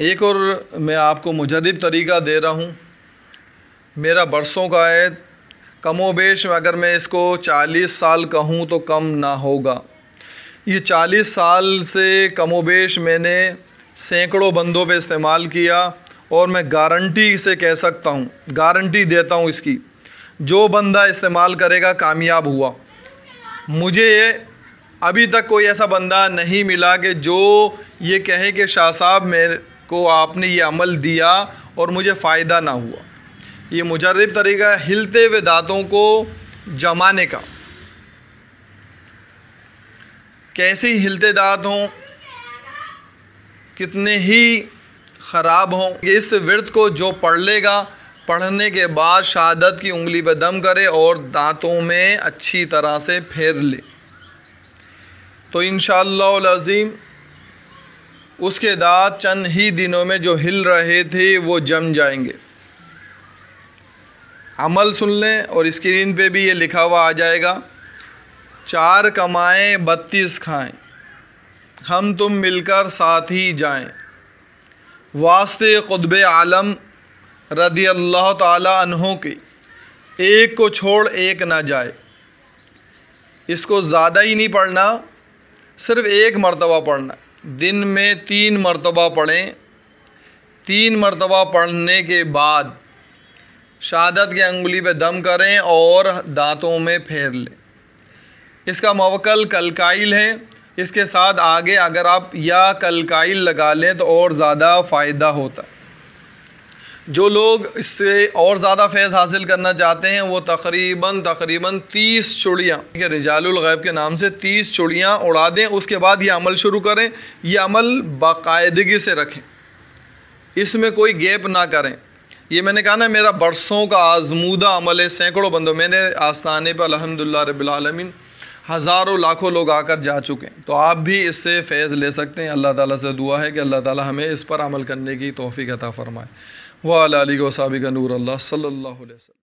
एक और मैं आपको मुजर्रब तरीक़ा दे रहा हूँ। मेरा बरसों का है, कमोबेश अगर मैं इसको 40 साल कहूँ तो कम ना होगा। ये 40 साल से कमोबेश मैंने सैकड़ों बंदों पे इस्तेमाल किया और मैं गारंटी से कह सकता हूँ, गारंटी देता हूँ इसकी, जो बंदा इस्तेमाल करेगा कामयाब हुआ। मुझे अभी तक कोई ऐसा बंदा नहीं मिला कि जो ये कहे कि शाह साहब मेरे को आपने ये अमल दिया और मुझे फ़ायदा ना हुआ। ये मुजर्रब तरीक़ा है हिलते हुए दांतों को जमाने का। कैसे ही हिलते दांत हों, कितने ही ख़राब हों, इस विर्द को जो पढ़ लेगा, पढ़ने के बाद शहादत की उंगली पर दम करे और दांतों में अच्छी तरह से फेर ले तो इंशाअल्लाह अज़ीम उसके दांत चंद ही दिनों में जो हिल रहे थे वो जम जाएंगे। अमल सुन लें और स्क्रीन पे भी ये लिखा हुआ आ जाएगा। 4 कमाएं 32 खाएं, हम तुम मिलकर साथ ही जाएं, वास्ते क़ुत्ब आलम रदी अल्लाह ताला अन्हो के, एक को छोड़ एक ना जाए। इसको ज़्यादा ही नहीं पढ़ना, सिर्फ़ एक मरतबा पढ़ना। दिन में 3 मरतबा पढ़ें। 3 मरतबा पढ़ने के बाद शहादत की अंगुली पे दम करें और दांतों में फेर लें। इसका मवक्कल कलकाइल है। इसके साथ आगे अगर आप या कलकाइल लगा लें तो और ज़्यादा फ़ायदा होता है। जो लोग इससे और ज़्यादा फैज़ हासिल करना चाहते हैं वो तकरीबन 30 चुड़ियाँ रिजालुल गैब के नाम से 30 चुड़ियाँ उड़ा दें। उसके बाद ये अमल शुरू करें। ये अमल बाकायदगी से रखें, इसमें कोई गैप ना करें। ये मैंने कहा ना, मेरा बरसों का आज़मूदा अमल है। सैकड़ों बंदों, मैंने आस्थाने पर अल्हम्दुलिल्लाह रब्बिल आलमीन हज़ारों लाखों लोग आकर जा चुके हैं। तो आप भी इससे फ़ैज़ ले सकते हैं। अल्लाह ताला से दुआ है कि अल्लाह ताला हमें इस पर अमल करने की तौफ़ीक़ अता फ़रमाए। व अला आलिहि व अस्हाबिहि नूर अल्लाह सल्लल्लाहु अलैहि वसल्लम।